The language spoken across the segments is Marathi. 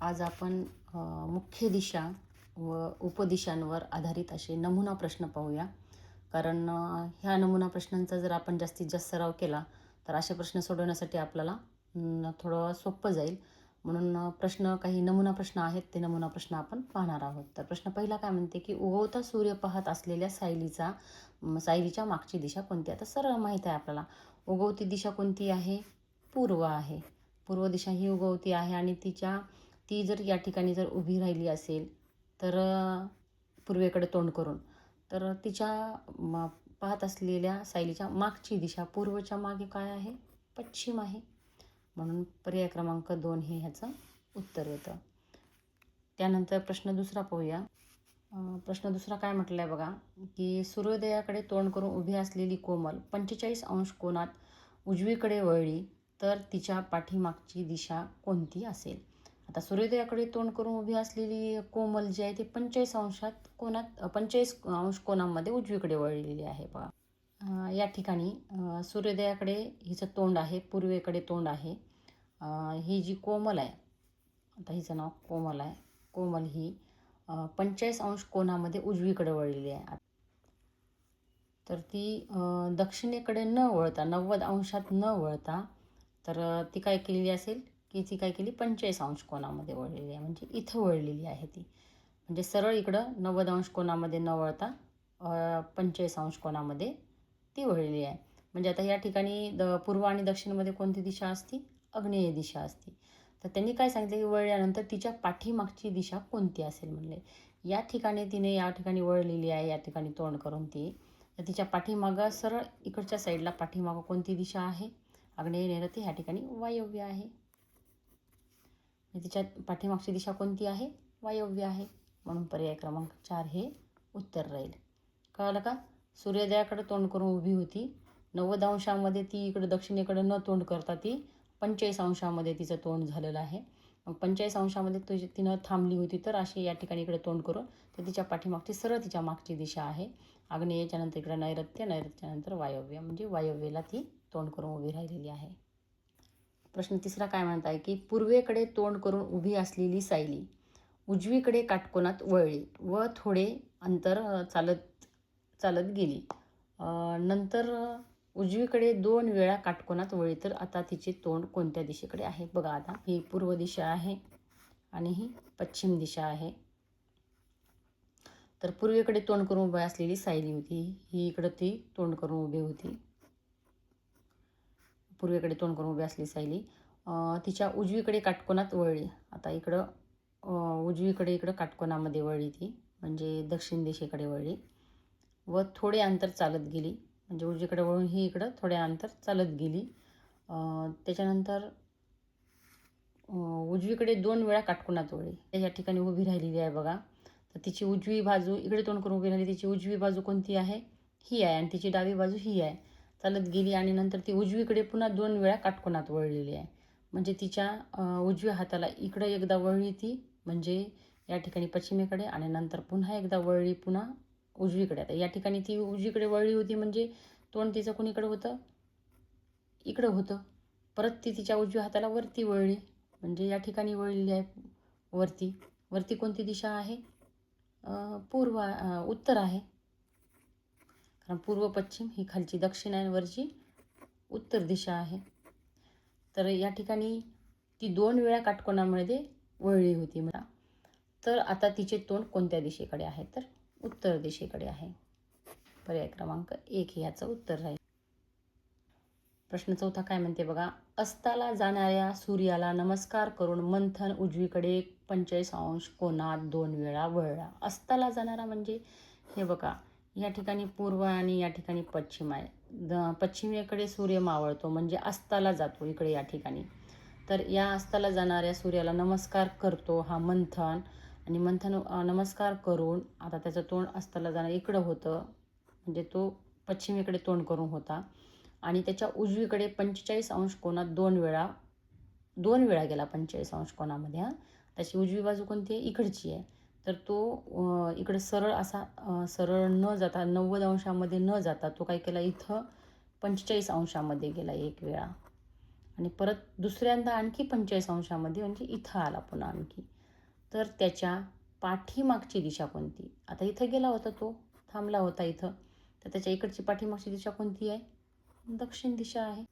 आज आपण मुख्य दिशा व उपदिशांवर आधारित असे नमुना प्रश्न पाहूया. कारण ह्या नमुना प्रश्नांचा जर आपण जास्तीत जास्त सराव केला तर असे प्रश्न सोडवण्यासाठी आपल्याला थोडं सोपं जाईल. म्हणून प्रश्न काही नमुना प्रश्न आहेत, ते नमुना प्रश्न आपण पाहणार आहोत. तर प्रश्न पहिला काय म्हणते की उगवता सूर्य पाहत असलेल्या सायलीच्या मागची दिशा कोणती? आता सरळ माहीत आहे आपल्याला, उगवती दिशा कोणती आहे? पूर्व आहे. पूर्व दिशा ही उगवती आहे आणि ती जर या ठिकाणी जर उभी राहिली असेल तर पूर्वेकडे तोंड करून, तर पाहत असलेल्या सायलीच्या मागची दिशा पूर्वच्या मागे काय आहे? पश्चिम आहे. म्हणून पर्याय क्रमांक 2 हे ह्याचं उत्तर येतं. त्यानंतर प्रश्न दुसरा पाहूया. प्रश्न दुसरा काय म्हटलं आहे बघा, की सूर्योदयाकडे तोंड करून उभी असलेली कोमल 45 अंश कोनात उजवीकडे वळली तर तिच्या पाठीमागची दिशा कोणती असेल? आता सूर्योदयाकडे तोंड करून उभी असलेली कोमल जी आहे ती 45 अंश कोनामध्ये उजवीकडे वळलेली आहे बघा. या ठिकाणी सूर्योदयाकडे हिचं तोंड आहे, पूर्वेकडे तोंड आहे. ही जी कोमल आहे, आता हिचं नाव कोमल आहे. कोमल ही 45 अंश कोनामध्ये उजवीकडे वळलेली आहे. तर ती दक्षिणेकडे न वळता, 90 अंशात न वळता, तर ती काय केलेली असेल की ती काय केली, 45 अंश कोनामध्ये वळलेली आहे. म्हणजे इथं वळलेली आहे ती. म्हणजे सरळ इकडं 90 अंश कोनामध्ये न वळता 45 अंश कोनामध्ये ती वळलेली आहे. म्हणजे आता या ठिकाणी पूर्व आणि दक्षिणमध्ये कोणती दिशा असती? आग्नेय दिशा असती. तर त्यांनी काय सांगितलं की वळल्यानंतर तिच्या पाठीमागची दिशा कोणती असेल म्हणले. या ठिकाणी तिने या ठिकाणी वळलेली आहे, या ठिकाणी तोंड करून ती. तर तिच्या पाठीमागं सरळ इकडच्या साईडला पाठीमागं कोणती दिशा आहे? आग्नेय नैऋत्य. ह्या ठिकाणी वायव्य आहे. तिच्या पाठीमागची दिशा कोणती आहे? वायव्य आहे. म्हणून पर्याय क्रमांक 4 हे उत्तर राहील. कळलं का? सूर्योदयाकडे तोंड करून उभी होती, 90 अंशामध्ये ती इकडे दक्षिणेकडे न तोंड करता ती 45 अंशामध्ये तिचं तोंड झालेलं आहे. मग 45 अंशामध्ये तिनं थांबली होती, तर अशी या ठिकाणी इकडे तोंड करून, तर तिच्या पाठीमागची सरळ तिच्या मागची दिशा आहे आग्नेयच्या नंतर इकडे नैऋत्य, नैऋत्यानंतर वायव्य. म्हणजे वायव्येला ती तोंड करून उभी राहिलेली आहे. प्रश्न तिसरा काय म्हणत आहे की पूर्वेकडे तोंड करून उभी असलेली सायली उजवीकडे काटकोनात वळली व थोडे अंतर चालत गेली. नंतर उजवीकडे 2 वेळा काटकोनात वळली तर आता तिचे तोंड कोणत्या दिशेकडे आहे? बघा, आता ही पूर्व दिशा आहे आणि ही पश्चिम दिशा आहे. तर पूर्वेकडे तोंड करून उभी असलेली सायली होती, ही इकडं ती तोंड करून उभी होती. पूर्वेकडे तोंड करून उभी असलेली सायली तिच्या उजवीकडे काटकोनात वळली. आता इकडं उजवीकडे इकडं काटकोनामध्ये वळली ती, म्हणजे दक्षिण दिशेकडे वळली व थोडे अंतर चालत गेली. म्हणजे उजवीकडे वळून ही इकडं थोडे अंतर चालत गेली. त्याच्यानंतर उजवीकडे 2 वेळा काटकोनात वळली. या ठिकाणी उभी राहिलेली आहे बघा. तर तिची उजवी बाजू इकडे तोंड करून उभी राहिली, तिची उजवी बाजू कोणती आहे? ही आहे. आणि तिची डावी बाजू ही आहे. चालत गेली आणि नंतर ती उजवीकडे पुन्हा 2 वेळा काटकोनात वळलेली आहे. म्हणजे तिच्या उजव्या हाताला इकडं एकदा वळली ती, म्हणजे या ठिकाणी पश्चिमेकडे, आणि नंतर पुन्हा एकदा वळली पुन्हा उजवीकडे. आता या ठिकाणी ती उजवीकडे वळली होती, म्हणजे तोंड तिचं कुणीकडे होतं? इकडं होतं. परत ती तिच्या उजव्या हाताला वरती वळली, म्हणजे या ठिकाणी वळलेली आहे वरती. वरती कोणती दिशा आहे? उत्तर आहे. कारण पूर्व पश्चिम ही खालची दक्षिण आहे, वरची उत्तर दिशा आहे. तर या ठिकाणी ती 2 वेळा काटकोनामध्ये वळली होती मला. तर आता तिचे तोंड कोणत्या दिशेकडे आहे? तर उत्तर दिशेकडे आहे. पर्याय क्रमांक 1 हे याचं उत्तर राहील. प्रश्न चौथा काय म्हणते बघा, अस्ताला जाणाऱ्या सूर्याला नमस्कार करून मंथन उजवीकडे 45 अंश कोनात 2 वेळा वळला. अस्ताला जाणारा म्हणजे हे बघा, या ठिकाणी पूर्व आणि या ठिकाणी पश्चिम आहे. पश्चिमेकडे सूर्य मावळतो म्हणजे अस्ताला जातो इकडे या ठिकाणी. तर या अस्ताला जाणाऱ्या सूर्याला नमस्कार करतो हा मंथन, आणि मंथन नमस्कार करून आता त्याचं तोंड अस्ताला जाणार इकडं होतं, म्हणजे तो पश्चिमेकडे तोंड करून होता. आणि त्याच्या उजवीकडे 45 अंश कोनात 2 वेळा गेला 45 अंश कोनामध्ये. त्याची उजवी बाजू कोणती आहे? इकडची आहे. तर तो इकडे सरळ न जाता 90 अंशामध्ये न जाता तो काय केला, इथं 45 अंशामध्ये गेला एक वेळा, आणि परत दुसऱ्यांदा आणखी 45 अंशामध्ये, म्हणजे इथं आला पुन्हा आणखी. तर त्याच्या पाठीमागची दिशा कोणती? आता इथं गेला होता तो, थांबला होता इथं, तर त्याच्या इकडची पाठीमागची दिशा कोणती आहे? दक्षिण दिशा आहे.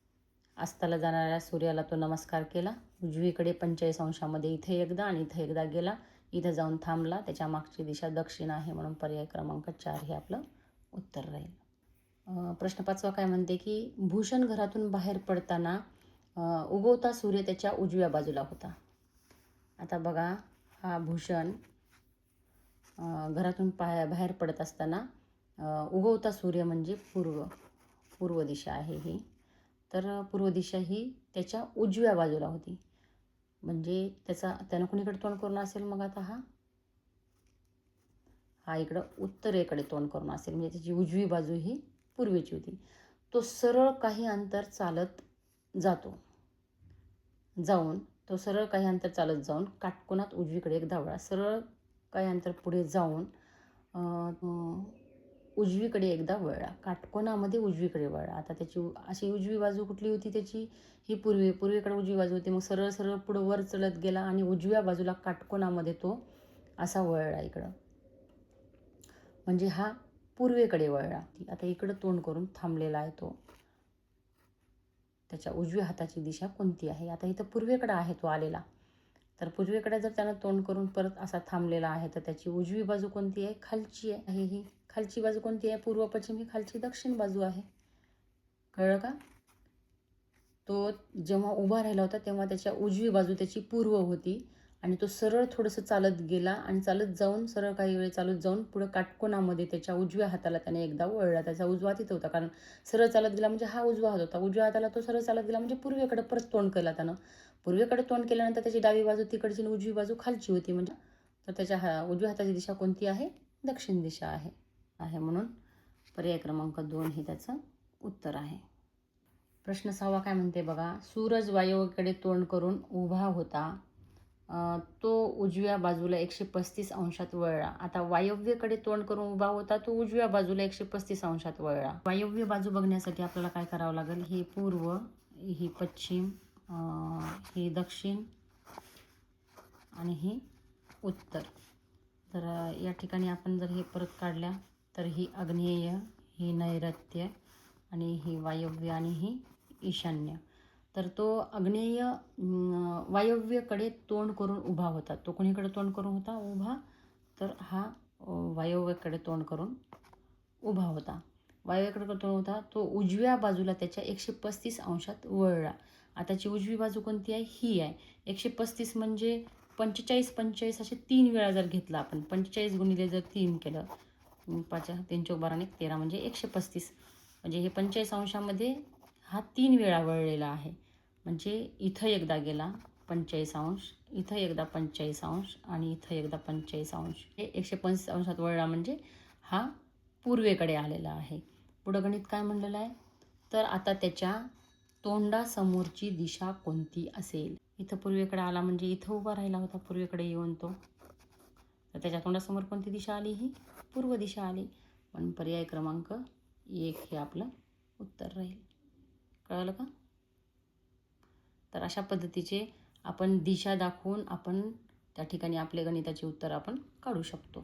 अस्ताला जाणाऱ्या सूर्याला तो नमस्कार केला, उजवीकडे 45 अंशामध्ये इथे एकदा आणि इथे एकदा गेला, इथं जाऊन थांबला, त्याच्या मागची दिशा दक्षिण आहे, म्हणून पर्याय क्रमांक 4 हे आपलं उत्तर राहील. प्रश्न 5वा काय म्हणते की भूषण घरातून बाहेर पडताना उगवता सूर्य त्याच्या उजव्या बाजूला होता. आता बघा, हा भूषण घरातून बाहेर पडत असताना उगवता सूर्य म्हणजे पूर्व दिशा आहे ही. तर पूर्व दिशा ही त्याच्या उजव्या बाजूला होती, म्हणजे त्यानं कुणीकडे तोंड करून असेल? मग आता हा इकडं उत्तरेकडे तोंड करून असेल, म्हणजे त्याची उजवी बाजू ही पूर्वेची होती. तो सरळ काही अंतर चालत जाऊन काटकोनात उजवीकडे एकदा वळला. सरळ काही अंतर पुढे जाऊन उजवीकडे एकदा वळला, काटकोनामध्ये उजवीकडे वळला. आता त्याची अशी उजवी बाजू कुठली होती त्याची? ही पूर्वेकडे उजवी बाजू होती. मग सरळ सरळ पुढं वर चढत गेला आणि उजव्या बाजूला काटकोनामध्ये तो असा वळला इकडं, म्हणजे हा पूर्वेकडे वळला. आता इकडं तोंड करून थांबलेला आहे तो. त्याच्या उजव्या हाताची दिशा कोणती आहे? आता इथं पूर्वेकडे आहे तो आलेला, तर पूर्वेकडे जर त्यानं तोंड करून परत असा थांबलेला आहे, तर त्याची उजवी बाजू कोणती आहे? खालची आहे. ही खालची बाजू कोणती आहे? पूर्व पश्चिम. ही खालची दक्षिण बाजू आहे. कळलं का? तो जेव्हा उभा राहिला होता तेव्हा त्याच्या उजवी बाजू त्याची पूर्व होती आणि तो सरळ थोडंसं चालत गेला आणि सरळ काही वेळ चालत जाऊन पुढं काटकोनामध्ये त्याच्या उजव्या हाताला त्याने एकदा वळला. त्याचा उजवा तिथं होता, कारण सरळ चालत गेला म्हणजे हा उजवा हात होता. उजव्या हाताला तो सरळ चालत गेला म्हणजे पूर्वेकडे परत तोंड केला त्यानं. पूर्वेकडे तोंड केल्यानंतर त्याची डावी बाजू तिकडची आणि उजवी बाजू खालची होती, म्हणजे तर त्याच्या उजव्या हाताची दिशा कोणती आहे? दक्षिण दिशा आहे, म्हणून पर्याय क्रमांक 2 हे त्याचं उत्तर आहे. प्रश्न 6वा काय म्हणते बघा, सूरज वायव्येकडे तोंड करून उभा होता, तो उजव्या बाजूला 135 अंशात वळला. आता वायव्येकडे तोंड करून उभा होता, तो उजव्या बाजूला 135 अंशात वळला. वायव्य बाजू बघण्यासाठी आपल्याला काय करावं लागेल? ही पूर्व, ही पश्चिम, ही दक्षिण आणि ही उत्तर. तर या ठिकाणी आपण जर हे परत काढल्या तर ही आग्नेय, ही नैऋत्य आणि ही वायव्य आणि ही ईशान्य. तर तो आग्नेय वायव्येकडे तोंड करून उभा होता. तो कोणीकडे तोंड करून होता उभा? तर हा वायव्येकडे तोंड करून उभा होता. वायव्येकडे तोंड होता, तो उजव्या बाजूला त्याच्या 135 अंशात वळला. आताची उजवी बाजू कोणती आहे? ही आहे. 135 म्हणजे 45 असे 3 वेळा जर घेतला आपण, 45 गुणिले जर 3 केलं, 5 3 चौक 12 13 म्हणजे 135, म्हणजे हे 45 अंशामध्ये हा 3 वेळा वळलेला आहे. म्हणजे इथं एकदा गेला 45 अंश, इथं एकदा 45 अंश आणि इथं एकदा 45 अंश. हे 135 अंशात वळला म्हणजे हा पूर्वेकडे आलेला आहे. पुढं गणित काय म्हणलेलं आहे? तर आता त्याच्या तोंडासमोरची दिशा कोणती असेल? इथं पूर्वेकडे आला म्हणजे इथं उभा राहिला होता पूर्वेकडे येऊन तो, तर त्याच्या तोंडासमोर कोणती दिशा आली? ही पूर्व दिशा आली, पण पर्याय क्रमांक 1 हे आपलं उत्तर राहील. कळलं का? तर अशा पद्धतीचे आपण दिशा दाखवून आपण त्या ठिकाणी आपले गणिताचे उत्तर आपण काढू शकतो.